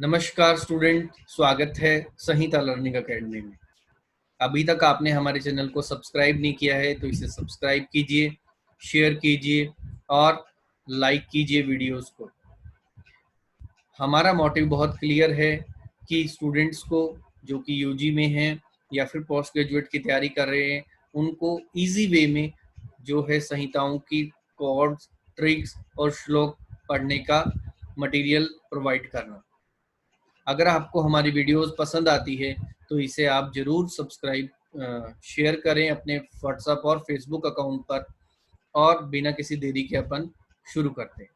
नमस्कार स्टूडेंट, स्वागत है संहिता लर्निंग एकेडमी में। अभी तक आपने हमारे चैनल को सब्सक्राइब नहीं किया है तो इसे सब्सक्राइब कीजिए, शेयर कीजिए और लाइक कीजिए वीडियोस को। हमारा मोटिव बहुत क्लियर है कि स्टूडेंट्स को जो कि यूजी में हैं या फिर पोस्ट ग्रेजुएट की तैयारी कर रहे हैं, उनको इजी वे में जो है संहिताओं की कॉर्ड्स, ट्रिक्स और श्लोक पढ़ने का मटेरियल प्रोवाइड करना। अगर आपको हमारी वीडियोस पसंद आती है तो इसे आप जरूर सब्सक्राइब शेयर करें अपने व्हाट्सएप और फेसबुक अकाउंट पर। और बिना किसी देरी के अपन शुरू करते हैं।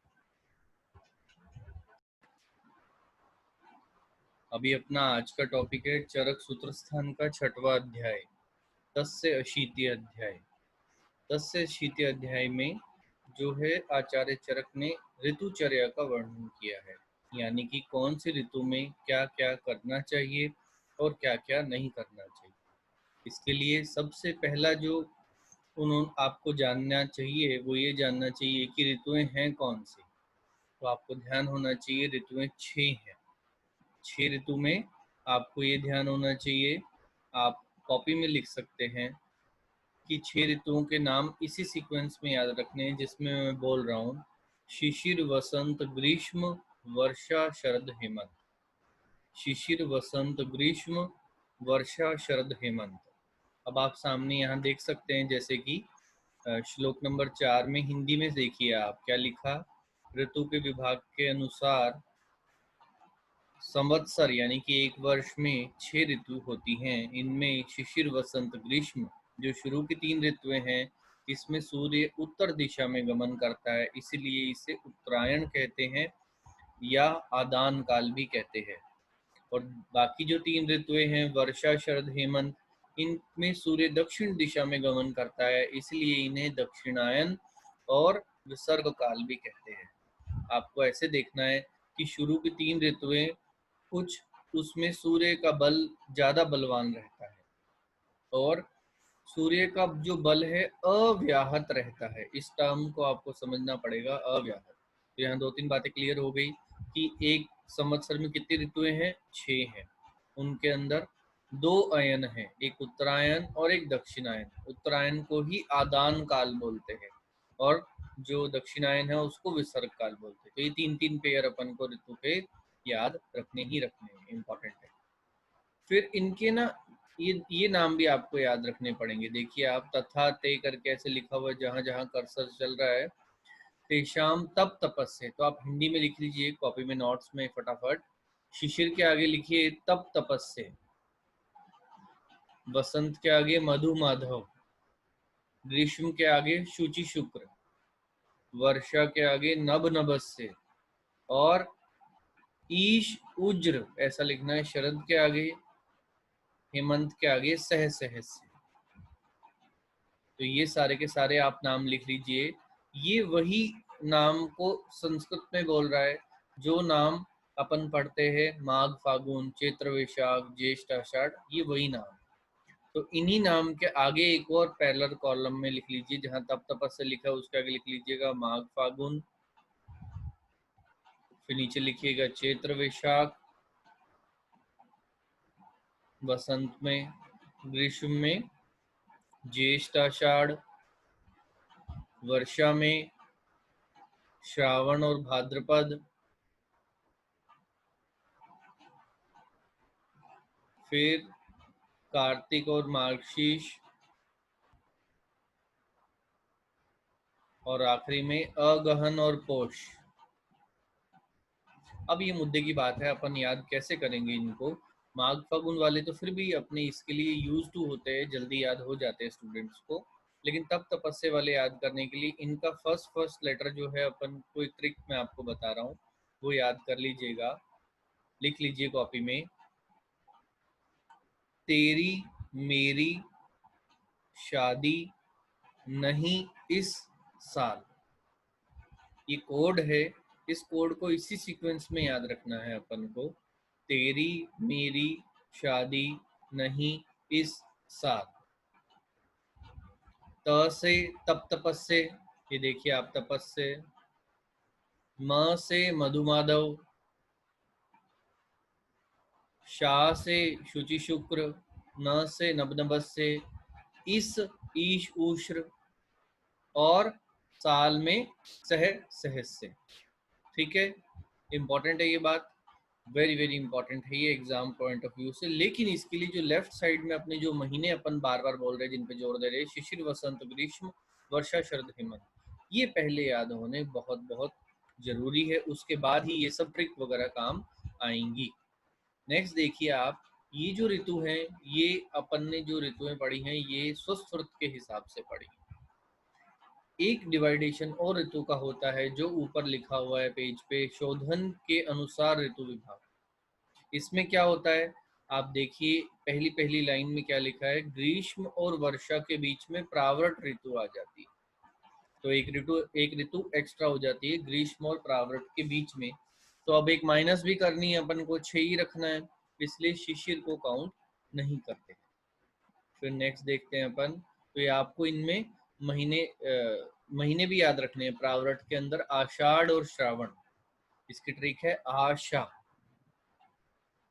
अभी अपना आज का टॉपिक है चरक सूत्र स्थान का 6वां अध्याय, 10 से 80 अध्याय। 10 से 80 अध्याय में जो है आचार्य चरक ने ऋतुचर्या का वर्णन किया है, यानी कि कौन सी ऋतु में क्या क्या करना चाहिए और क्या क्या नहीं करना चाहिए। इसके लिए सबसे पहला जो आपको जानना चाहिए वो ये जानना चाहिए कि ऋतुएं हैं कौन सी। तो आपको ध्यान होना चाहिए ऋतुएं 6 हैं। 6 ऋतु में आपको ये ध्यान होना चाहिए, आप कॉपी में लिख सकते हैं कि 6 ऋतुओं के नाम इसी सीक्वेंस में याद रखने हैं जिसमें मैं बोल रहा हूँ। शिशिर, वसंत, ग्रीष्म, वर्षा, शरद, हेमंत। शिशिर, वसंत, ग्रीष्म, वर्षा, शरद, हेमंत। अब आप सामने यहाँ देख सकते हैं, जैसे कि श्लोक नंबर 4 में हिंदी में देखिए आप क्या लिखा। ऋतु के विभाग के अनुसार संवत्सर यानी कि एक वर्ष में 6 ऋतु होती हैं। इनमें शिशिर, वसंत, ग्रीष्म जो शुरू की 3 ऋतुएं हैं, इसमें सूर्य उत्तर दिशा में गमन करता है, इसलिए इसे उत्तरायण कहते हैं या आदान काल भी कहते हैं। और बाकी जो 3 ऋतुएं हैं, वर्षा, शरद, हेमंत, इनमें सूर्य दक्षिण दिशा में गमन करता है, इसलिए इन्हें दक्षिणायन और विसर्ग काल भी कहते हैं। आपको ऐसे देखना है कि शुरू की 3 ऋतुएं कुछ उसमें सूर्य का बल ज़्यादा बलवान रहता है और सूर्य का जो बल है अव्याहत रहता है। इस टर्म को आपको समझना पड़ेगा, अव्याहत। तो यहाँ 2-3 बातें क्लियर हो गई कि एक संवत्सर में कितनी ऋतुएं हैं, 6 हैं। उनके अंदर 2 अयन हैं, एक उत्तरायण और एक दक्षिणायन। उत्तरायण को ही आदान काल बोलते हैं और जो दक्षिणायन है उसको विसर्ग काल बोलते हैं। तो ये 3-3 पेयर अपन को ऋतु के याद रखने ही रखने हैं, इम्पोर्टेंट है। फिर इनके ना ये नाम भी आपको याद रखने पड़ेंगे। देखिए आप तथा ते करके ऐसे लिखा हुआ है, जहाँ जहाँ कर्सर चल रहा है। तेषाम तप तपस्से, तो आप हिंदी में लिख लीजिए कॉपी में, नोट्स में फटाफट। शिशिर के आगे लिखिए तप तपस्से, वसंत के आगे मधु माधव, ग्रीष्म के आगे शुचि शुक्र, वर्षा के आगे नभ नभस्य और ईश उज्र ऐसा लिखना है शरद के आगे, हेमंत के आगे सह सहस्य। तो ये सारे के सारे आप नाम लिख लीजिए। ये वही नाम को संस्कृत में बोल रहा है जो नाम अपन पढ़ते हैं माघ, फागुन, चैत्र, वैशाख, ज्येष्ठ, आषाढ़, ये वही नाम। तो इन्हीं नाम के आगे एक और पैरेलल कॉलम में लिख लीजिए, जहाँ तप तपस्या लिखा है उसके आगे लिख लीजिएगा माघ फागुन, फिर नीचे लिखिएगा चैत्र वैशाख, वसंत में, ग्रीष्म में ज्येष्ठ आषाढ़, वर्षा में श्रावण और भाद्रपद, फिर कार्तिक और मार्गशीर्ष, और आखिरी में अगहन और पोष। अब ये मुद्दे की बात है, अपन याद कैसे करेंगे इनको। माघ फागुन वाले तो फिर भी अपने इसके लिए यूज टू होते हैं, जल्दी याद हो जाते हैं स्टूडेंट्स को। लेकिन तप तपस्या वाले याद करने के लिए इनका फर्स्ट लेटर जो है, अपन कोई ट्रिक मैं आपको बता रहा हूँ वो याद कर लीजिएगा। लिख लीजिए कॉपी में, तेरी मेरी शादी नहीं इस साल। ये कोड है, इस कोड को इसी सीक्वेंस में याद रखना है अपन को। तेरी मेरी शादी नहीं इस साल। त से तप तपस्से, ये देखिए आप तपस्से। म से मधुमाधव, शा से शुचि शुक्र, न से नबनबस से, इस ईश ऊश्र, और साल में सह सहस से। ठीक है, इंपॉर्टेंट है ये बात, वेरी वेरी इंपॉर्टेंट है ये एग्जाम पॉइंट ऑफ व्यू से। लेकिन इसके लिए जो लेफ्ट साइड में अपने जो महीने अपन बार बार बोल रहे हैं, जिन पे जोर दे रहे हैं, शिशिर वसंत ग्रीष्म वर्षा शरद हेमंत, ये पहले याद होने बहुत बहुत जरूरी है, उसके बाद ही ये सब ट्रिक वगैरह काम आएंगी। नेक्स्ट देखिए आप, ये जो ऋतु है, ये अपन ने जो ऋतुएं पढ़ी हैं ये स्वस्वृत के हिसाब से पढ़ी। एक डिवाइडेशन और ऋतु का होता है जो ऊपर लिखा हुआ है पेज पे, शोधन के अनुसार ऋतु विभाग। इसमें क्या होता है, आप देखिए पहली पहली लाइन में क्या लिखा है, ग्रीष्म और वर्षा के बीच में प्रावृत ऋतु आ जाती है। तो एक ऋतु एक्स्ट्रा हो जाती है ग्रीष्म और प्रावृत के बीच में। तो अब एक माइनस भी करनी है अपन को, 6 ही रखना है, इसलिए शिशिर को काउंट नहीं करते। फिर नेक्स्ट देखते हैं अपन, तो ये आपको इनमें महीने भी याद रखने हैं। प्रावृत के अंदर आषाढ़ और श्रावण, इसकी ट्रिक है आशा।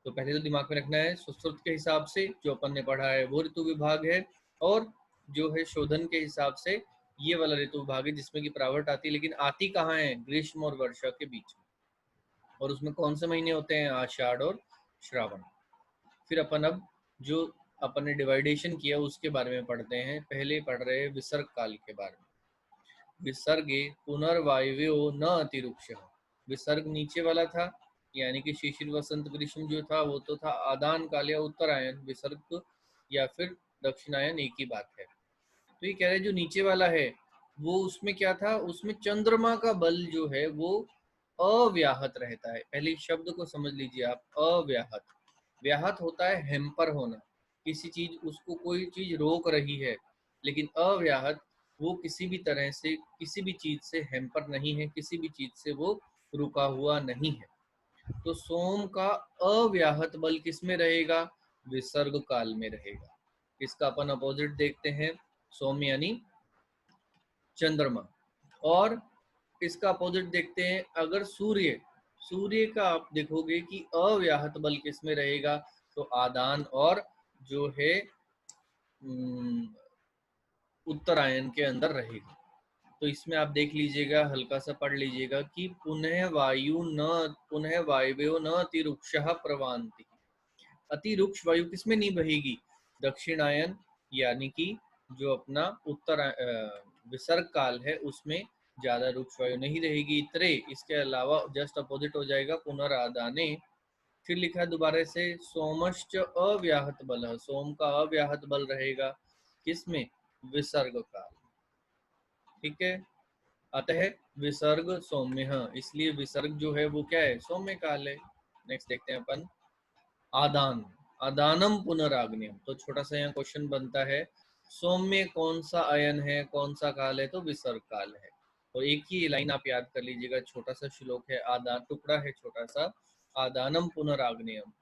तो पहले तो दिमाग में रखना है सुश्रुत के हिसाब से जो अपन ने पढ़ा है वो ऋतु विभाग है, और जो है शोधन के हिसाब से ये वाला ऋतु विभाग है जिसमें कि प्रावृत आती है, लेकिन आती कहाँ है, ग्रीष्म और वर्षा के बीच में। और उसमें कौन से महीने होते हैं, आषाढ़ और श्रावण। फिर अपन अब जो अपन ने डिवाइडेशन किया उसके बारे में पढ़ते हैं। पहले पढ़ रहे हैं विसर्ग काल के बारे में। विसर्गे पुनर्वायव्यो न अतिरुक्ष, विसर्ग नीचे वाला था, यानी कि शिशिर वसंत ग्रीष्म जो था वो तो था आदान काल या उत्तरायण, विसर्ग या फिर दक्षिणायन एक ही बात है। तो ये कह रहे जो नीचे वाला है वो उसमें क्या था, उसमें चंद्रमा का बल जो है वो अव्याहत रहता है। पहले शब्द को समझ लीजिए आप, अव्याहत। व्याहत होता है हैम्पर होना, किसी चीज उसको कोई चीज रोक रही है, लेकिन अव्याहत वो किसी भी तरह से किसी भी चीज से हैम्पर नहीं है, किसी भी चीज से वो रुका हुआ नहीं है। तो सोम का अव्याहत बल किस में रहेगा, विसर्ग काल में रहेगा। इसका अपन अपोजिट देखते हैं, सोम यानी चंद्रमा। और इसका अपोजिट देखते हैं, अगर सूर्य, सूर्य का आप देखोगे कि अव्याहत बल किस में रहेगा, तो आदान और जो है उत्तरायण के अंदर रहेगा। तो इसमें आप देख लीजिएगा, हल्का सा पढ़ लीजिएगा कि पुनः वायव्यो न अतिरुक्षः प्रवान्ति। अतिरुक्ष वायु किसमें नहीं बहेगी, दक्षिणायन, यानी कि जो अपना उत्तर विसर्ग काल है उसमें ज्यादा रुक्ष वायु नहीं रहेगी। इतरे, इसके अलावा जस्ट अपोजिट हो जाएगा पुनरादाने। फिर लिखा है दोबारा से, सोमश्च अव्याहत बल, सोम का अव्याहत बल रहेगा किसमें, विसर्ग काल। ठीक है, अतः विसर्ग सौम्य, इसलिए विसर्ग जो है वो क्या है, सौम्य काल है। नेक्स्ट देखते हैं अपन, आदान, आदानम पुनराग्नियम। तो छोटा सा यहाँ क्वेश्चन बनता है, सौम्य कौन सा अयन है, कौन सा काल है, तो विसर्ग काल है। तो एक ही लाइन आप याद कर लीजिएगा, छोटा सा श्लोक है, आदान टुकड़ा है छोटा सा, आदानम पुनराग्नियम।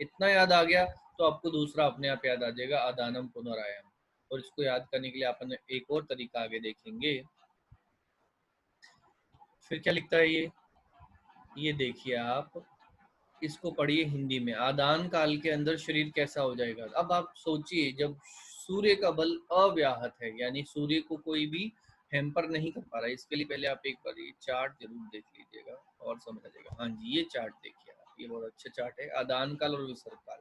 इतना याद आ गया तो आपको दूसरा अपने आप याद आ जाएगा, आदानम पुनरायम। और इसको याद करने के लिए अपन एक और तरीका आगे देखेंगे। फिर क्या लिखता है ये देखिए आप, इसको पढ़िए हिंदी में, आदान काल के अंदर शरीर कैसा हो जाएगा। अब आप सोचिए, जब सूर्य का बल अव्याहत है, यानी सूर्य को कोई भी हैम्पर नहीं कर पा रहा है। इसके लिए पहले आप एक बार ये चार्ट जरूर देख लीजिएगा और समझ आ जाएगा। हाँ जी, ये चार्ट देखिए आप, ये बहुत अच्छा चार्ट है, आदान काल और विसर्ग काल।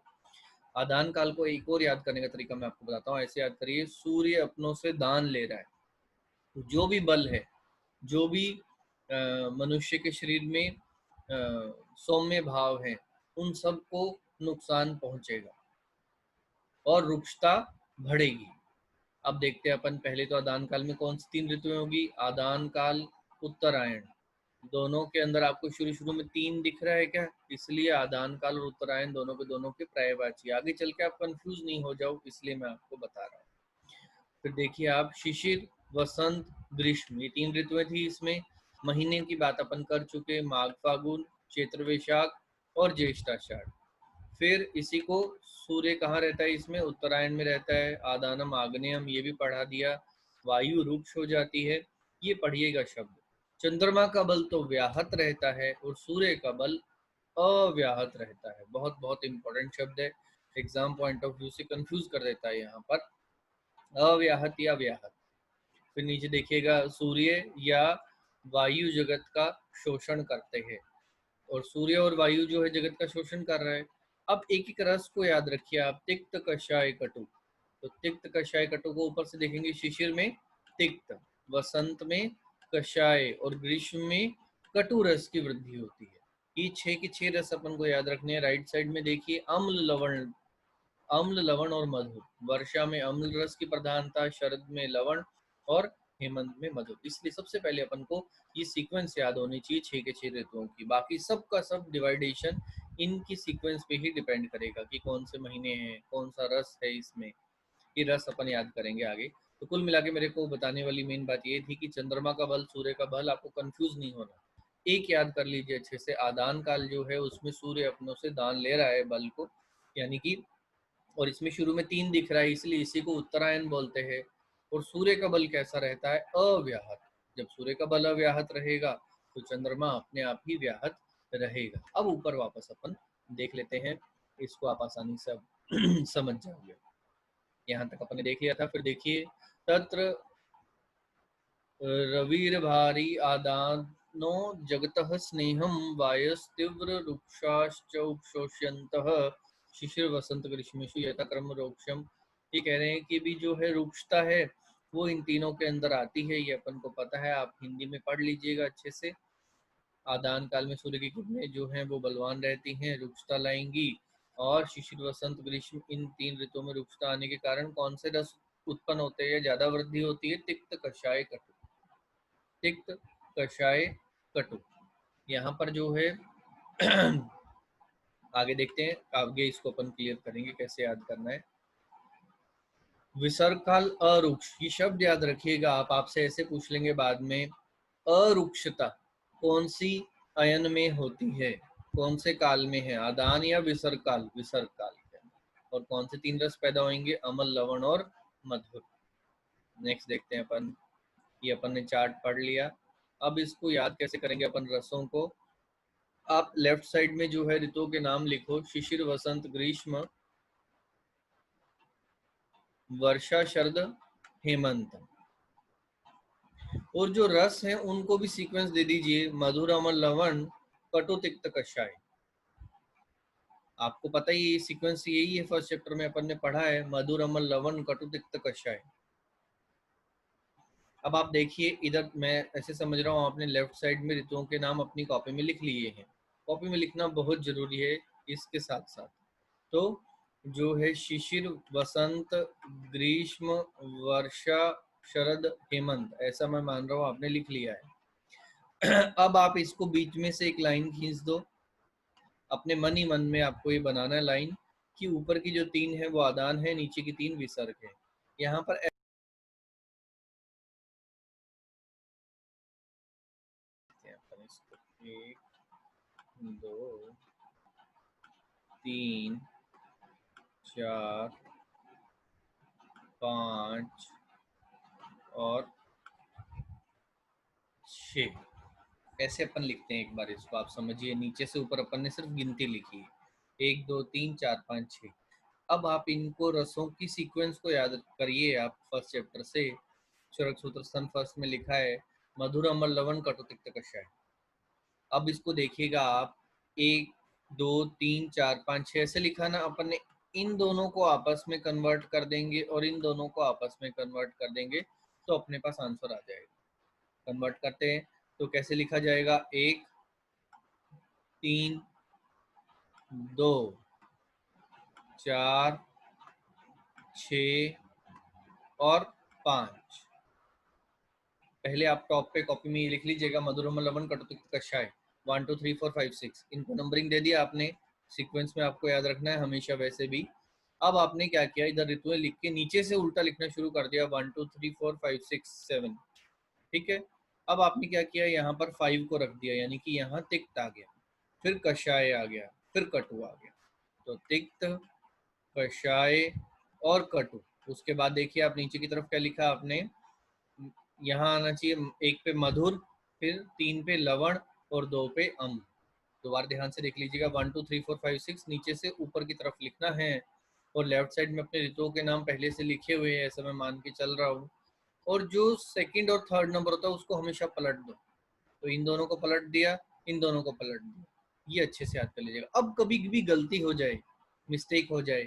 आदान काल को एक और याद करने का तरीका मैं आपको बताता हूँ, ऐसे याद करिए, सूर्य अपनों से दान ले रहा है, तो जो भी बल है, जो भी मनुष्य के शरीर में सौम्य भाव है, उन सबको नुकसान पहुंचेगा और रुक्षता बढ़ेगी। अब देखते हैं अपन, पहले तो आदान काल में कौन सी 3 ऋतुएं होगी, आदान काल, उत्तरायण। दोनों के अंदर आपको शुरू शुरू में 3 दिख रहा है क्या, इसलिए आदान काल और उत्तरायण दोनों के दोनों के पर्यायवाची। आगे चल के आप कंफ्यूज नहीं हो जाओ, इसलिए मैं आपको बता रहा हूँ। फिर देखिए आप, शिशिर, वसंत, ग्रीष्म, ये 3 ऋतुएं थी। इसमें महीने की बात अपन कर चुके, माघ फागुन, चैत्र वैशाख और ज्येष्ठ आषाढ़। फिर इसी को, सूर्य कहाँ रहता है इसमें, उत्तरायण में रहता है, आदानम आग्नेयम ये भी पढ़ा दिया, वायु रुक्ष हो जाती है, ये पढ़िएगा शब्द। चंद्रमा का बल तो व्याहत रहता है और सूर्य का बल अव्याहत रहता है। बहुत बहुत इंपॉर्टेंट शब्द है, एग्जाम पॉइंट ऑफ व्यू से कंफ्यूज कर देता है यहाँ पर, अव्याहत या व्याहत। फिर नीचे देखिएगा, सूर्य या वायु जगत का शोषण करते हैं, और सूर्य और वायु जो है जगत का शोषण कर रहा है। अब एक एक रस को याद रखिए आप, तिक्त कषाय कटु। तो तिक्त कषाय कटु को ऊपर से देखेंगे, शिशिर में तिक्त, वसंत में कषाय और ग्रीष्म में कटु रस की वृद्धि होती है। ये 6 के 6 रस अपन को याद रखने हैं। राइट साइड में देखिए, अम्ल लवण, अम्ल लवण और मधुर। वर्षा में अम्ल रस की प्रधानता, शरद में लवण और हेमंत में मधुर। इसलिए सबसे पहले अपन को ये सीक्वेंस याद होनी चाहिए 6 के 6 ऋतुओं की। बाकी सब का सब डिवाइडेशन इनकी सीक्वेंस पे ही डिपेंड करेगा कि कौन से महीने हैं, कौन सा रस है इसमें। ये रस अपन याद करेंगे आगे। तो कुल मिला के मेरे को बताने वाली मेन बात ये थी कि चंद्रमा का बल, सूर्य का बल, आपको कंफ्यूज नहीं होना। एक याद कर लीजिए अच्छे से, आदान काल जो है उसमें सूर्य अपनों से दान ले रहा है बल को, यानी कि, और इसमें शुरू में 3 दिख रहा है, इसलिए इसी को उत्तरायण बोलते हैं। और सूर्य का बल कैसा रहता है? अव्याहत। जब सूर्य का बल अव्याहत रहेगा तो चंद्रमा अपने आप ही व्याहत रहेगा। अब ऊपर वापस अपन देख लेते हैं, इसको आप आसानी से समझ जाओगे। यहाँ तक अपन ने देख लिया था। फिर देखिए, तत्र रविर्भारी आदानो जगतः स्नेहम वायस्तीव्र रुक्षाश्च उपशोष्यन्तः शिशिर वसंत ग्रीष्मेषु यथाक्रम रोक्षम। ये कह रहे हैं कि भी जो है रुक्षता है वो इन तीनों के अंदर आती है, ये अपन को पता है, आप हिंदी में पढ़ लीजिएगा अच्छे से। आदान काल में सूर्य की किरणें जो हैं वो बलवान रहती हैं, रुक्षता लाएंगी। और शिशिर वसंत ग्रीष्म, इन 3 ऋतुओं में रुक्षता आने के कारण कौन से रस उत्पन्न होते हैं, ज्यादा वृद्धि होती है? तिक्त कषाय कटु। तिक्त कषाय कटु। यहाँ पर जो है आगे देखते हैं, आगे इसको अपन क्लियर करेंगे कैसे याद करना है। विसर्ग काल अरुक्ष, ये शब्द याद रखिएगा आप, आपसे ऐसे पूछ लेंगे बाद में। अरुक्षता कौन सी अयन में होती है, कौन से काल में है? आदान या विसर्ग काल? विसर्ग काल के अंदर। और कौन से 3 रस पैदा होंगे? अमल, लवण और मधुर। नेक्स्ट देखते हैं अपन, ये अपन ने चार्ट पढ़ लिया। अब इसको याद कैसे करेंगे अपन रसों को? आप लेफ्ट साइड में जो है ऋतुओं के नाम लिखो, शिशिर, वसंत, ग्रीष्म, वर्षा, शरद, हेमंत। और जो रस है उनको भी सीक्वेंस दे दीजिए, मधुर, अमल, लवण, कटु, तिक्त, कषाय। आपको पता ही ये सीक्वेंस यही है, फर्स्ट चैप्टर में अपन ने पढ़ा है, मधुर, अमल, लवण, कटु, तिक्त, कषाय। अब आप देखिए इधर, मैं ऐसे समझ रहा हूँ आपने लेफ्ट साइड में ऋतुओं के नाम अपनी कॉपी में लिख लिए हैं। कॉपी में लिखना बहुत जरूरी है। इसके साथ साथ तो जो है शिशिर, वसंत, ग्रीष्म, वर्षा, शरद, हेमंत, ऐसा मैं मान रहा हूँ आपने लिख लिया है। अब आप इसको बीच में से एक लाइन खींच दो, अपने मन ही मन में आपको ये बनाना है लाइन, कि ऊपर की जो 3 है वो आदान है, नीचे की 3 विसर्ग है। यहाँ पर इसको 1 2 3 4 5 और 6, ऐसे अपन लिखते हैं। एक बार इसको आप समझिए, नीचे से ऊपर अपन ने सिर्फ गिनती लिखी है, 1 2 3 4 5 6। अब आप इनको रसों की सीक्वेंस को याद करिए आप फर्स्ट चैप्टर से। चरक सूत्र स्तन फर्स्ट में लिखा है, मधुर, अमल, लवण, कटु, तिक्त, कषाय। अब इसको देखिएगा आप, 1 2 3 4 5 6 ऐसे लिखा ना अपन ने। इन दोनों को आपस में कन्वर्ट कर देंगे और इन दोनों को आपस में कन्वर्ट कर देंगे, तो अपने पास आंसर आ जाएगा। कन्वर्ट करते हैं तो कैसे लिखा जाएगा? 1 3 2 4 6 और 5। पहले आप टॉप पे कॉपी में ये लिख लीजिएगा, मधुर, अमल, लवण, कटु, तिक्त, कषाय। 1 2 3 4 5 6, इनको नंबरिंग दे दिया आपने। सीक्वेंस में आपको याद रखना है हमेशा वैसे भी। अब आपने क्या किया, इधर ऋतुएं लिख के नीचे से उल्टा लिखना शुरू कर दिया, 1 2 3 4 5 6 7। ठीक है। अब आपने क्या किया, यहाँ पर 5 को रख दिया, यानी कि यहाँ तिक्त आ गया, फिर कषाय आ गया, फिर कटु आ गया। तो तिक्त, कषाय और कटु। उसके बाद देखिए आप नीचे की तरफ क्या लिखा आपने, यहाँ आना चाहिए 1 पे मधुर, फिर 3 पे लवण और 2 पे अम्ल। दोबारा ध्यान से देख लीजिएगा, 1 2 3 4 5 6 नीचे से ऊपर की तरफ लिखना है और लेफ्ट साइड में अपने ऋतुओं के नाम पहले से लिखे हुए हैं, ऐसा मैं मान के चल रहा हूँ। और जो सेकंड और थर्ड नंबर होता है उसको हमेशा पलट दो। तो इन दोनों को पलट दिया, इन दोनों को पलट दिया, ये अच्छे से याद कर लीजिएगा। अब कभी भी गलती हो जाए, मिस्टेक हो जाए,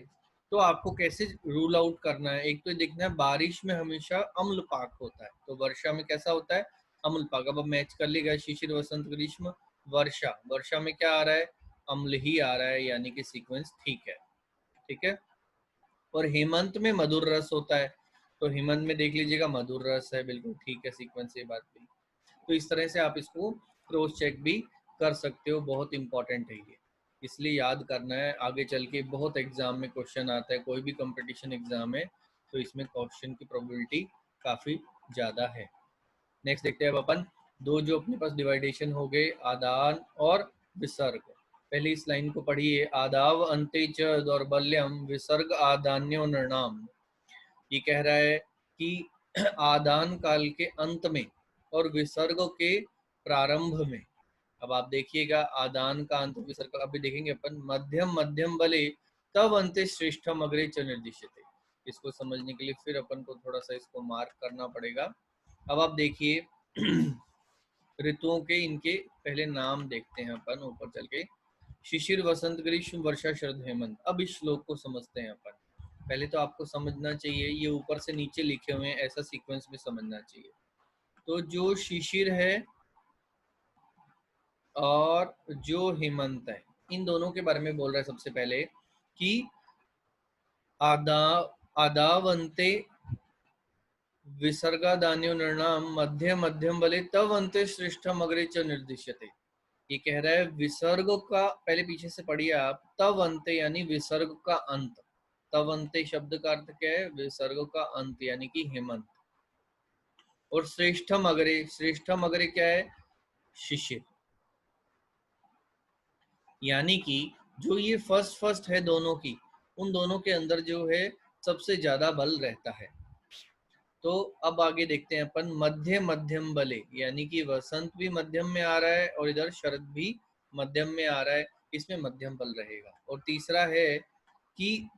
तो आपको कैसे रूल आउट करना है। एक तो देखना है बारिश में हमेशा अम्लपाक होता है, तो वर्षा में कैसा होता है, अम्लपाक। अब मैच कर लेगा, शिशिर वसंत ग्रीष्म वर्षा, वर्षा में क्या आ रहा है, अम्ल ही आ रहा है, यानी कि सीक्वेंस ठीक है। ठीक है। और हेमंत में मधुर रस होता है, तो हेमंत में देख लीजिएगा मधुर रस है, बिल्कुल ठीक है सीक्वेंस, ये बात भी। तो इस तरह से आप इसको क्रॉस चेक भी कर सकते हो, बहुत इंपॉर्टेंट है ये, इसलिए याद करना है। आगे चल के बहुत एग्जाम में क्वेश्चन आता है, कोई भी कंपटीशन एग्जाम है तो इसमें क्वेश्चन की प्रोबेबिलिटी काफ़ी ज़्यादा है। नेक्स्ट देखते हैं अब अपन दो जो अपने पास डिवाइडेशन हो गए, आदान और विसर्ग। पहले इस लाइन को पढ़िए, आदाव अंते च दौर्बल्यम विसर्ग आदान्यो नृणाम। ये कह रहा है कि आदान काल के अंत में और विसर्ग के प्रारंभ में। अब आप देखिएगा आदान का अंत विसर्ग अभी देखेंगे अपन, मध्यम मध्यम बले तब अंते श्रेष्ठम अग्रे च निर्दिश्यते। इसको समझने के लिए फिर अपन को थोड़ा सा इसको मार्क करना पड़ेगा। अब आप देखिए ऋतुओं के इनके पहले नाम देखते हैं अपन ऊपर चल के, शिशिर वसंत ग्रीष्म वर्षा शरद हेमंत। अब इस श्लोक को समझते हैं अपन। पहले तो आपको समझना चाहिए ये ऊपर से नीचे लिखे हुए हैं, ऐसा सीक्वेंस में समझना चाहिए। तो जो शिशिर है और जो हेमंत है, इन दोनों के बारे में बोल रहा है सबसे पहले कि आदा आदावंते विसर्गादान्यो नृणाम मध्य मध्यम बले तव अंते श्रेष्ठम अग्रे च निर्दिश्यते। ये कह रहा है विसर्ग का, पहले पीछे से पढ़िए आप, तव अंते यानी विसर्ग का अंत। तव अंते शब्द का अर्थ क्या है, विसर्ग का अंत यानी कि हेमंत। और श्रेष्ठम अग्रे, श्रेष्ठम अग्रे क्या है, शिशिर। यानी कि जो ये फर्स्ट है दोनों की, उन दोनों के अंदर जो है सबसे ज्यादा बल रहता है। तो अब आगे देखते हैं अपन, मध्य मध्यम बले, यानी कि वसंत भी मध्यम में आ रहा है और इधर शरद भी मध्यम में आ रहा है, इसमें मध्यम बल रहेगा। और तीसरा है कि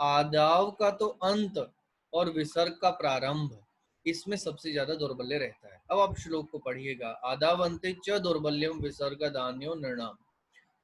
आदाव का तो अंत और विसर्ग का प्रारंभ, इसमें सबसे ज्यादा दौर्बल्य रहता है। अब आप श्लोक को पढ़िएगा, आदाव अंते च दौर्बल्यम विसर्ग दान्यो नृणाम।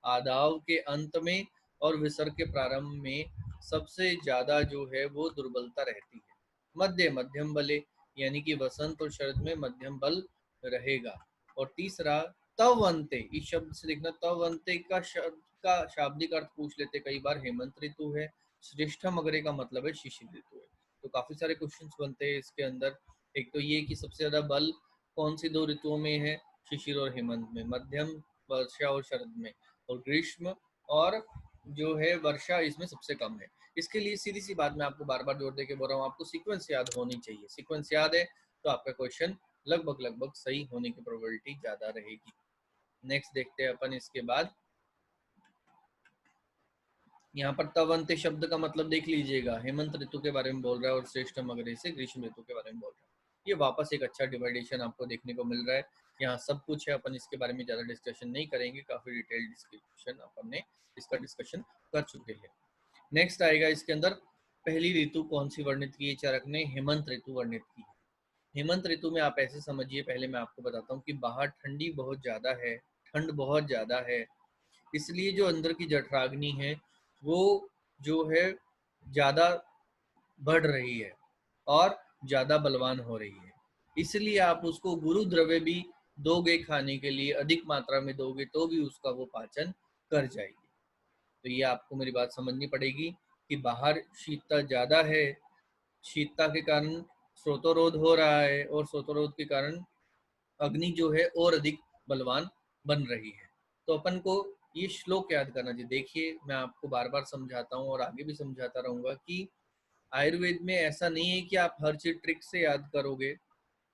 आदाव के अंत में और विसर्ग के प्रारंभ में सबसे ज्यादा जो है वो दुर्बलता रहती है। मध्य मध्यम बले, यानी कि वसंत और शरद में मध्यम बल रहेगा। और तीसरा तव अंते, इस शब्द से देखना, तव अंते का शब्द का शाब्दिक अर्थ पूछ लेते कई बार, हेमंत ऋतु है। श्रेष्ठम अग्रे का मतलब है शिशिर ऋतु है। तो काफी सारे क्वेश्चंस बनते हैं इसके अंदर। एक तो ये कि सबसे ज्यादा बल कौन सी दो ऋतुओं में है, शिशिर और हेमंत में, मध्यम वर्षा और शरद में, और ग्रीष्म और जो है वर्षा इसमें सबसे कम है। इसके लिए सीधी सी बात मैं आपको बार बार जोड़ दे के बोल रहा हूँ, आपको सीक्वेंस याद होनी चाहिए। सीक्वेंस याद है तो आपका क्वेश्चन लगभग लगभग सही होने की प्रोबेबिलिटी ज्यादा रहेगी। नेक्स्ट देखते हैं अपन इसके बाद, यहाँ पर तवंते शब्द का मतलब देख लीजिएगा, हेमंत ऋतु के बारे में बोल रहा है और श्रेष्ठम अग्रे से ग्रीष्म ऋतु के बारे में बोल रहा है। ये वापस एक अच्छा डिवाइडेशन आपको देखने को मिल रहा है। यहाँ सब कुछ है, अपन इसके बारे में ज्यादा डिस्कशन नहीं करेंगे, काफी डिटेल डिस्कशन अपन ने इसका डिस्कशन कर चुके हैं। नेक्स्ट आएगा इसके अंदर, पहली ऋतु कौन सी वर्णित की है चाणक्य ने, हेमंत ऋतु वर्णित की है। हेमंत ऋतु में आप ऐसे समझिए, पहले मैं आपको बताता हूँ कि बाहर ठंडी बहुत ज्यादा है, ठंड बहुत ज्यादा है, इसलिए जो अंदर की जठराग्नि है वो जो है ज्यादा बढ़ रही है और ज्यादा बलवान हो रही है। इसलिए आप उसको गुरु द्रव्य भी दोगे खाने के लिए, अधिक मात्रा में दोगे तो भी उसका वो पाचन कर जाएगी। तो ये आपको मेरी बात समझनी पड़ेगी कि बाहर शीतता ज्यादा है, शीतता के कारण स्रोतोरोध हो रहा है और स्रोतोरोध के कारण अग्नि जो है और अधिक बलवान बन रही है। तो अपन को ये श्लोक याद करना चाहिए। देखिए मैं आपको बार बार समझाता हूँ और आगे भी समझाता रहूंगा कि आयुर्वेद में ऐसा नहीं है कि आप हर चीज ट्रिक से याद करोगे,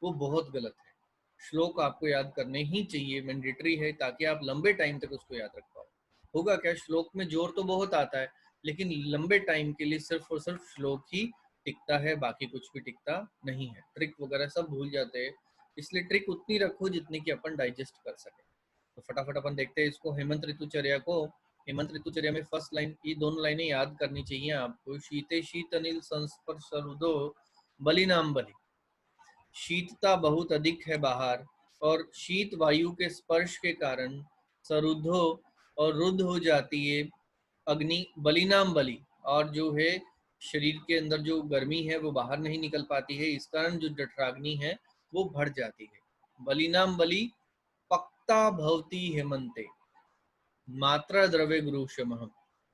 वो बहुत गलत है। श्लोक आपको याद करने ही चाहिए, मैंडेटरी है, ताकि आप लंबे टाइम तक उसको याद रख पाओ। होगा क्या, श्लोक में जोर तो बहुत आता है लेकिन लंबे टाइम के लिए सिर्फ और सिर्फ श्लोक ही टिकता है, बाकी कुछ भी टिकता नहीं है। ट्रिक वगैरह सब भूल जाते हैं, इसलिए ट्रिक उतनी रखो जितनी कि अपन डाइजेस्ट कर सके। तो फटाफट अपन देखते हैं इसको। हेमंत ऋतुचर्या को, हेमंत ऋतुचर्या में फर्स्ट लाइन, ये दोनों लाइनें याद करनी चाहिए आपको। शीते शीत अनिल संस्पर्श रुदो बलिनाम बलि। शीतता बहुत अधिक है बाहर और शीत वायु के स्पर्श के कारण सरुद्धो और रुद्ध हो जाती है अग्नि, बलिनाम बलि, और जो है शरीर के अंदर जो गर्मी है वो बाहर नहीं निकल पाती है, इस कारण जो जठराग्नि है वो बढ़ जाती है। बलिनाम बलि पक्ता भवती हेमंते मात्रा द्रव्य गुरुशम।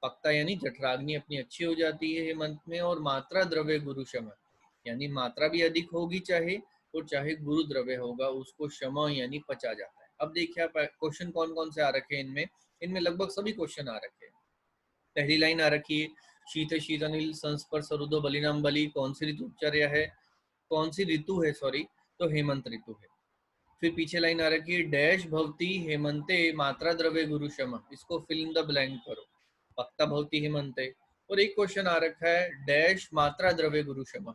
पक्ता यानी जठराग्नि अपनी अच्छी हो जाती है हेमंत में, और मात्रा द्रव्य गुरुशम यानी मात्रा भी अधिक होगी चाहे, और चाहे गुरु द्रव्य होगा उसको शम यानी पचा जाता है। अब देखिए आप क्वेश्चन कौन कौन से आ रखे हैं इनमें, इनमें लगभग सभी क्वेश्चन आ रखे हैं। पहली लाइन आ रखी है शीत शीत अनिल संस्पर्श रुदो बलिनाम बलि, कौन सी ऋतुचर्या है, कौन सी ऋतु है सॉरी, तो हेमंत ऋतु है। फिर पीछे लाइन आ रखी है डैश भवती हेमंते मात्रा द्रव्य गुरुशम, इसको फिल इन द ब्लैंक करो, पक्ता भवती हेमंते। और एक क्वेश्चन आ रखा है डैश मात्रा द्रव्य गुरुशम।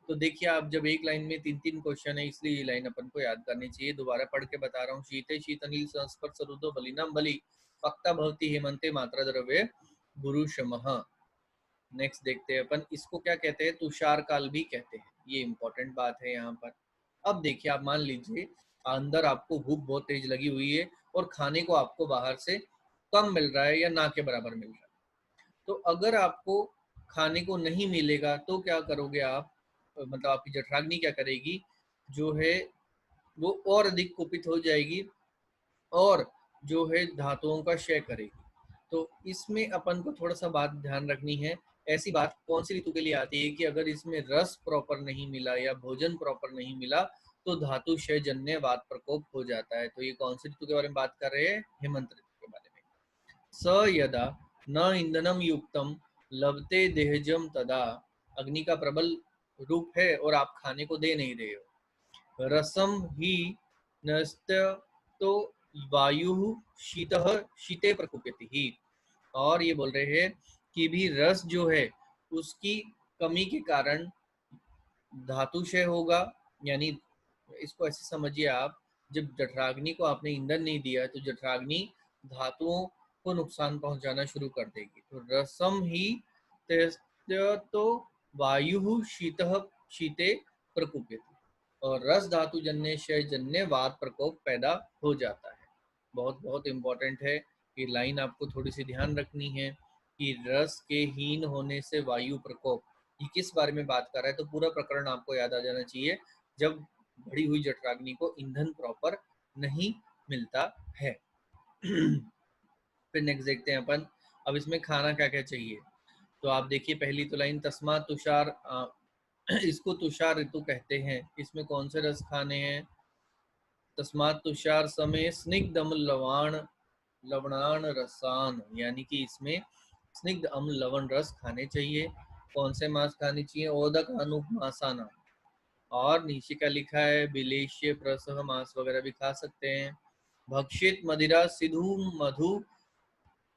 तो देखिए आप, जब एक लाइन में तीन तीन क्वेश्चन है इसलिए ये लाइन अपन को याद करनी चाहिए। दोबारा पढ़ के बता रहा हूँ, शीते शीत अनिल संस्पर्श रुदो बलिनाम बलि पक्ता भवती हेमंते मात्रा द्रव्य गुरुशम। नेक्स्ट देखते हैं अपन, इसको क्या कहते हैं, तुषार काल भी कहते हैं, ये इंपॉर्टेंट बात है यहाँ पर। अब देखिए आप मान लीजिए अंदर आपको भूख बहुत तेज लगी हुई है और खाने को आपको बाहर से कम मिल रहा है या ना के बराबर मिल रहा है, तो अगर आपको खाने को नहीं मिलेगा तो क्या करोगे आप, मतलब आपकी जठराग्नि क्या करेगी, जो है वो और अधिक कुपित हो जाएगी और जो है धातुओं का क्षय करेगी। तो इसमें अपन को थोड़ा सा बात ध्यान रखनी है। ऐसी बात कौन सी ऋतु के लिए आती है कि अगर इसमें रस प्रॉपर नहीं मिला या भोजन प्रॉपर नहीं मिला तो धातु क्षय जन्य वात प्रकोप हो जाता है। तो ये कौन सी ऋतु के बारे में बात कर रहे हैं, हेमंत ऋतु के बारे में। स यदा न ईंधनम युक्तम लभते देहजम तदा, अग्नि का प्रबल रूप है और आप खाने को दे नहीं रहे हो। रसम ही नस्त्य तो वायु शीतः शीते प्रकुप्यति ही, और ये बोल रहे हैं कि भी रस जो है उसकी कमी के कारण धातु क्षय होगा। यानी इसको ऐसे समझिए आप, जब जठराग्नि को आपने ईंधन नहीं दिया तो जठराग्नि धातुओं को नुकसान पहुंचाना शुरू कर देगी। तो रसम ही तो वायु शीतः शीते प्रकुप्यति, और रस धातु जन्य क्षय जन्य वात प्रकोप पैदा हो जाता है। बहुत बहुत इंपॉर्टेंट है, ये लाइन आपको थोड़ी सी ध्यान रखनी है कि रस के हीन होने से वायु प्रकोप, ये किस बारे में बात कर रहा है, तो पूरा प्रकरण आपको याद आ जाना चाहिए जब बढ़ी हुई जठराग्नि को ईंधन प्रॉपर नहीं मिलता है। फिर नेक्स्ट देखते हैं अपन, अब इसमें खाना क्या क्या चाहिए। तो आप देखिए पहली तो लाइन तस्मात तुषार, इसको तुषार ऋतु कहते हैं, इसमें कौन से रस खाने हैं, तस्मात तुषार समय स्निग्ध अम्ल लवण लवणान रसान, यानी कि इसमें स्निग्ध अम्ल लवण रस खाने चाहिए। कौन से मांस खाने चाहिए, ओदक अनुप मासाना, और नीचे क्या लिखा है बिलेश्य प्रसह मांस वगैरह भी खा सकते हैं। भक्षित मदिरा सिधु मधु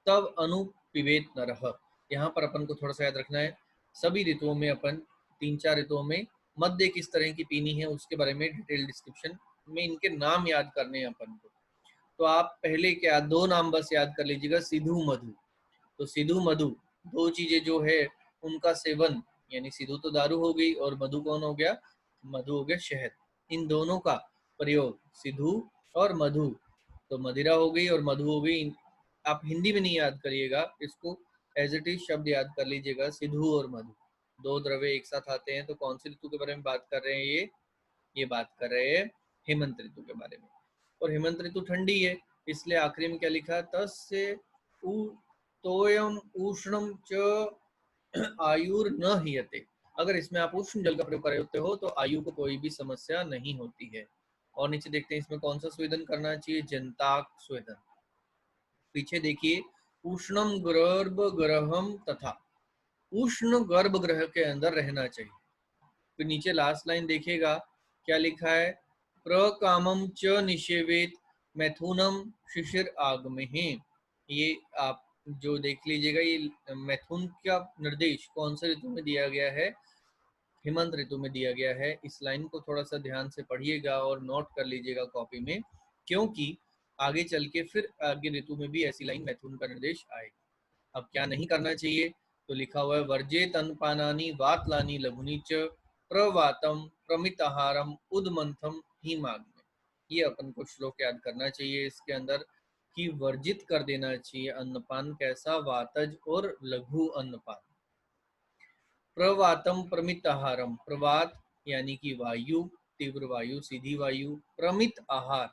तब अनुपिवेत नरह, यहाँ पर अपन को थोड़ा सा याद रखना है, सभी ऋतुओं में अपन तीन चार ऋतुओं में मध्य किस तरह की पीनी है उसके बारे में डिटेल डिस्क्रिप्शन में इनके नाम याद करने हैं अपन को। तो आप पहले क्या दो नाम बस याद कर लीजिएगा, सिधु मधु। तो सिधु मधु दो चीजें जो है उनका सेवन, यानी सिधु तो दारू हो गई और मधु कौन हो गया, मधु हो गया शहद, इन दोनों का प्रयोग सिधु और मधु, तो मदिरा हो गई और मधु हो गई। आप हिंदी में नहीं याद करिएगा इसको, एज इट इज शब्द याद कर लीजिएगा, सिधु और मधु दो द्रव्य एक साथ आते हैं। तो कौन सी ऋतु के बारे में बात कर रहे हैं, ये बात कर रहे हैं हेमंत ऋतु के बारे में। और हेमंत ऋतु ठंडी है, इसलिए आखिरी में क्या लिखा, तस्य तोयम उष्णम च आयुर न हीयते, अगर इसमें आप उष्ण जल का प्रयोग कर रहे होते हो तो आयु को कोई भी समस्या नहीं होती है। और नीचे देखते हैं इसमें कौन सा स्वेदन करना चाहिए, जनताक स्वेदन। पीछे देखिए उष्णम गर्भगृहम तथा, उष्ण गर्भगृह के अंदर रहना चाहिए। फिर नीचे लास्ट लाइन देखिएगा क्या लिखा है, प्रकामम च निषेवेत मैथुनम शिशिर आगमे है। ये आप जो देख लीजिएगा, ये मैथुन का निर्देश कौन से ऋतु में दिया गया है, हेमंत ऋतु में दिया गया है। इस लाइन को थोड़ा सा ध्यान से पढ़िएगा और नोट कर लीजिएगा कॉपी में, क्योंकि आगे चल के फिर आगे ऋतु में भी ऐसी लाइन मैथुन का निर्देश आए। अब क्या नहीं करना चाहिए, तो लिखा हुआ है वर्जेत अन्नपानानि वातलानि लघुनि च प्रवातम प्रमिताहारम उदमंथम हिमाग्नि। ये अपन को श्लोक याद करना चाहिए इसके अंदर कि वर्जित कर देना चाहिए अन्नपान, कैसा, वातज और लघु अन्नपान। प्रवातम प्रमित आहारम, प्रवात यानी कि वायु, तीव्र वायु, सीधी वायु, प्रमित आहार,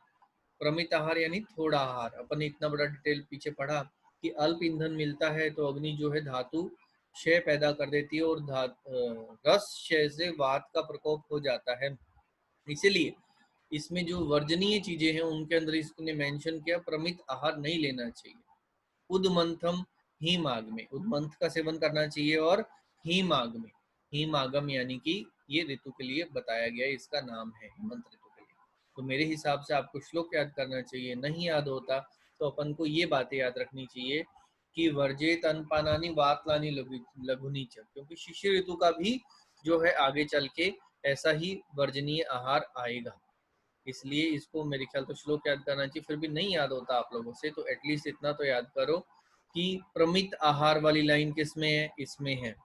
प्रमित आहार यानी थोड़ा आहार। अपन ने इतना बड़ा डिटेल पीछे पढ़ा कि अल्प ईंधन मिलता है तो अग्नि जो है धातु क्षय पैदा कर देती है और रस क्षय से वात का प्रकोप हो जाता है। इसीलिए इसमें जो वर्जनीय चीजें हैं उनके अंदर इसने मेंशन किया प्रमित आहार नहीं लेना चाहिए। उदमंथम हीमाग में, उदमंथ का सेवन करना चाहिए, और हीमाग में, हीमागम यानी कि ये ऋतु के लिए बताया गया, इसका नाम है हेमंत ऋतु के लिए। तो मेरे हिसाब से आपको श्लोक याद करना चाहिए। नहीं याद होता तो अपन को ये बातें याद रखनी चाहिए कि वर्जेत अन्नपानानि वातलानि लघुनि च, क्योंकि शिशिर ऋतु का भी जो है आगे चल के ऐसा ही वर्जनीय आहार आएगा। इसलिए इसको मेरे ख्याल तो श्लोक याद करना चाहिए। फिर भी नहीं याद होता आप लोगों से तो एटलीस्ट इतना तो याद करो कि प्रमित आहार वाली लाइन किसमें है, इसमें है,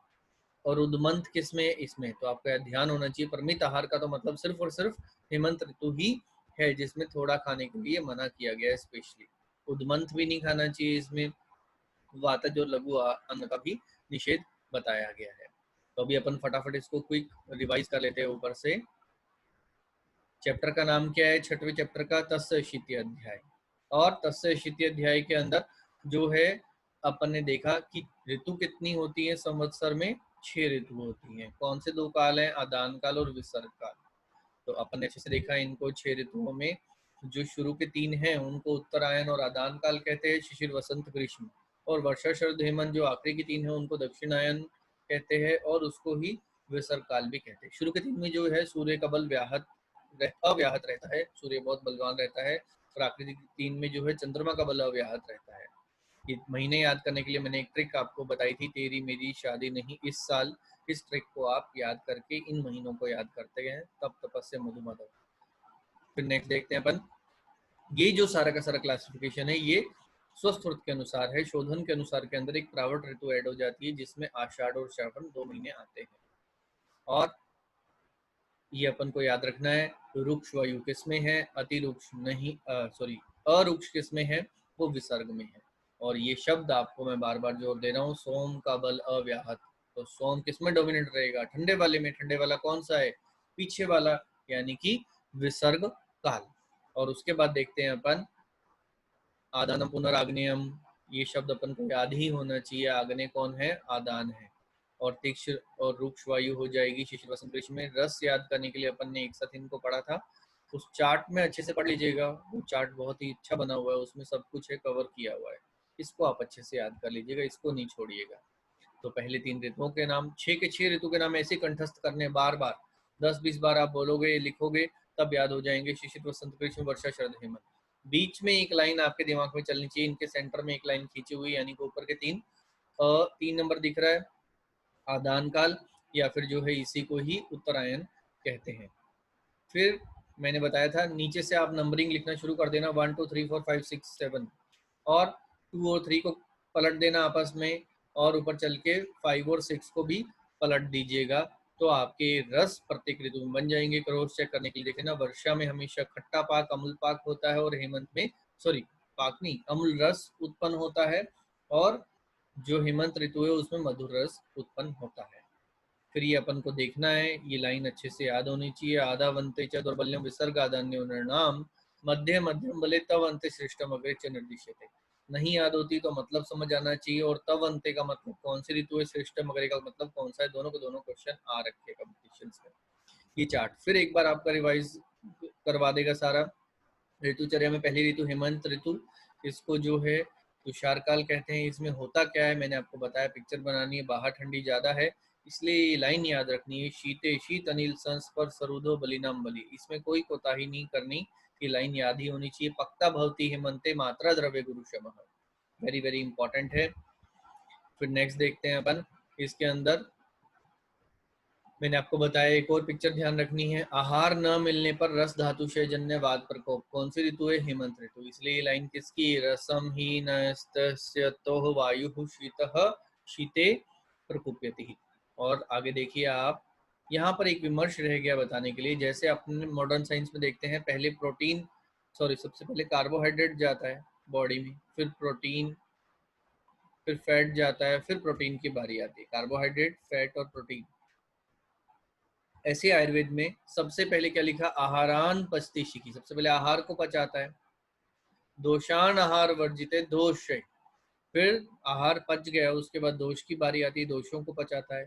और उदमंत किसमें है, इसमें। तो आपका ध्यान होना चाहिए प्रमित आहार का तो मतलब सिर्फ और सिर्फ हेमंत ऋतु ही है जिसमें थोड़ा खाने के लिए मना किया गया है स्पेशली। उदमंत भी नहीं खाना चाहिए इसमें, वातज और लघु अन्न का भी निषेध बताया गया है। तो अभी अपन फटाफट इसको क्विक रिवाइज कर लेते हैं ऊपर से। चैप्टर का नाम क्या है, छठवें चैप्टर का तस्य शीति अध्याय। और तस्य शीति अध्याय के अंदर जो है अपन ने देखा कि ऋतु कितनी होती है संवत्सर में, 6 ऋतु होती हैं। कौन से 2 काल हैं, आदान काल और विसर्ग काल। तो अपन ने अच्छे से देखा इनको 6 ऋतुओं में जो शुरू के 3 हैं उनको उत्तरायण और आदान काल कहते हैं, शिशिर वसंत ग्रीष्म। और वर्षा शरद हेमंत जो आखिरी की 3 है उनको दक्षिणायन कहते हैं और उसको ही विसर्ग काल भी कहते हैं। शुरू के 3 में जो है सूर्य का बल अव्याहत रहता है, सूर्य बहुत बलवान रहता है, और आखिरी 3 में जो है चंद्रमा का बल अव्याहत रहता है। ये महीने याद करने के लिए मैंने एक ट्रिक आपको बताई थी, तेरी मेरी शादी नहीं इस साल। इस ट्रिक को आप याद करके इन महीनों को याद करते हैं, तब तपस्या मधुमदव। फिर नेक्स्ट देखते हैं अपन, ये जो सारा का सारा क्लासिफिकेशन है ये स्वस्थ के अनुसार है। शोधन के अनुसार के अंदर एक प्रावट ऋतु ऐड हो जाती है जिसमें आषाढ़ और श्रावण 2 महीने आते हैं। और ये अपन को याद रखना है, रुक्ष वायु किसमें है, अति रुक्ष नहीं, सॉरी अरुक्ष किसमें है, वो विसर्ग में है। और ये शब्द आपको मैं बार बार जोर दे रहा हूँ, सोम का बल अव्याहत। तो सोम किसमें डोमिनेट रहेगा, ठंडे वाले में। ठंडे वाला कौन सा है, पीछे वाला, यानी कि विसर्ग काल। और उसके बाद देखते हैं अपन आदानम पुनराग्नेयम। ये शब्द अपन को याद ही होना चाहिए, आग्नेय कौन है, आदान है। और तीक्ष्ण और रुक्ष वायु हो जाएगी शिशिर वसंत ग्रीष्म में। रस याद करने के लिए अपन ने एक साथ इनको पढ़ा था, उस चार्ट में अच्छे से पढ़ लीजिएगा, वो चार्ट बहुत ही अच्छा बना हुआ है, उसमें सब कुछ है, कवर किया हुआ है। इसको आप अच्छे से याद कर लीजिएगा, इसको नहीं छोड़िएगा। तो पहले 3 ऋतुओं के नाम, 6 के 6 ऋतु के नाम ऐसे कंठस्थ करने, बार बार 10-20 बार आप बोलोगे लिखोगे तब याद हो जाएंगे। शिशिर वसंत ग्रीष्म वर्षा शरद हेमंत। बीच में एक लाइन आपके दिमाग में चलनी चाहिए, इनके सेंटर में एक लाइन खींची हुई, यानी कि ऊपर के 3 नंबर दिख रहा है, आदान काल, या फिर जो है इसी को ही उत्तरायण कहते हैं। फिर मैंने बताया था नीचे से आप नंबरिंग लिखना शुरू कर देना, 1 2 3 4 5 6 7, और 2 और 3 को पलट देना आपस में, और ऊपर चल के 5 और 6 को भी पलट दीजिएगा। तो आपके रस प्रत्येक ऋतु में बन जाएंगे। क्रॉस चेक करने के लिए देखे ना, वर्षा में हमेशा खट्टा पाक अम्ल पाक होता है, और हेमंत में सॉरी पाक नहीं अम्ल रस उत्पन्न होता है, और जो हेमंत ऋतु है उसमें मधुर रस उत्पन्न होता है। फिर ये अपन को देखना है, ये लाइन अच्छे से याद होनी चाहिए, आधा वंते च दौर्बल्यम विसर्ग आदान्यो निर्णाम मध्य मध्यम बले तव अंते श्रेष्ठम अग्रे च निर्दिश्यते। नहीं याद होती तो मतलब समझ आना चाहिए, और तव अंते का मतलब कौन सी ऋतु है, श्रेष्ठम अग्रे का मतलब कौन सा है, दोनों को दोनों क्वेश्चन आ रखे कॉम्पिटिशन में। ये चार्ट फिर एक बार आपका रिवाइज करवा देगा सारा। ऋतुचर्या में पहली ऋतु हेमंत ऋतु, इसको जो है तुषार काल कहते हैं। इसमें होता क्या है मैंने आपको बताया, पिक्चर बनानी है, बाहर ठंडी ज्यादा है इसलिए ये लाइन याद रखनी है, शीते शीत अनिल संस्पर सरुदो बलिनाम बलि। इसमें कोई कोताही नहीं करनी, ये लाइन याद ही होनी चाहिए। पक्ता भवती हेमंते मात्रा द्रव्य गुरु शम, वेरी वेरी इंपॉर्टेंट है। फिर नेक्स्ट देखते हैं अपन, इसके अंदर मैंने आपको बताया, एक और पिक्चर ध्यान रखनी है, आहार न मिलने पर रस धातुषय जन्य वात प्रकोप। कौन सी ऋतु है? हेमंत ऋतु। इसलिए ये लाइन किसकी? रसम ही नस्तस्यतोः वायुः शीतः शीते प्रकुप्यति। और आगे देखिए आप, यहाँ पर एक विमर्श रह गया बताने के लिए। जैसे अपने मॉडर्न साइंस में देखते हैं, पहले प्रोटीन, सॉरी, सबसे पहले कार्बोहाइड्रेट जाता है बॉडी में, फिर प्रोटीन, फिर फैट जाता है, फिर प्रोटीन की बारी आती है। कार्बोहाइड्रेट, फैट और प्रोटीन। ऐसे आयुर्वेद में सबसे पहले क्या लिखा? आहारान पचतीशिकी, सबसे पहले आहार को पचाता है। दोषान आहार वर्जिते दोष, फिर आहार पच गया, उसके बाद दोष की बारी आती है, दोषों को पचाता है।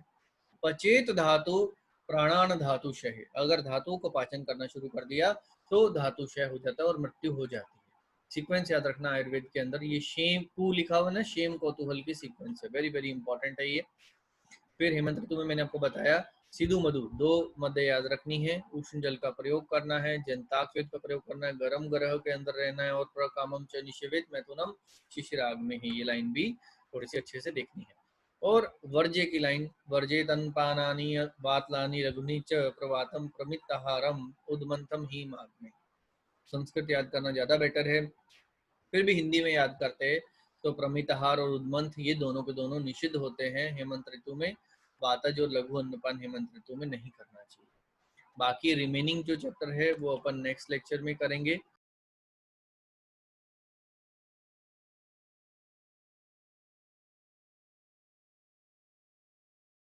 पचेत धातु प्राणान धातु शय, अगर धातुओं को पाचन करना शुरू कर दिया तो धातु क्षय हो जाता है और मृत्यु हो जाती है। सीक्वेंस याद रखना आयुर्वेद के अंदर, ये शेम कु लिखा हुआ ना, शेम कौतूहल की सीक्वेंस है, वेरी वेरी इंपॉर्टेंट है ये। फिर हेमंत ऋतु में मैंने आपको बताया सिधु मधु, दो मध्य याद रखनी है। उष्ण जल का प्रयोग करना है, जनताक का प्रयोग करना है, गर्म ग्रह के अंदर रहना है, और प्रकामम च निषेवित मैथुनम शिशिराग में ही। ये लाइन भी थोड़ी सी अच्छे से देखनी है। और वर्जे की लाइन, वर्जे तनपानानि वातलानि रघुनि च प्रवातम प्रमिताहारम उद्मंथम ही माग में। संस्कृत याद करना ज्यादा बेटर है, फिर भी हिंदी में याद करते हैं तो प्रमिताहार और उद्मंथ ये दोनों के दोनों निषिद्ध होते हैं हेमंत ऋतु में। वातज और लघु अन्नपान हेमंत ऋतु में नहीं करना चाहिए। बाकी रिमेनिंग जो चैप्टर है वो अपन नेक्स्ट लेक्चर में करेंगे।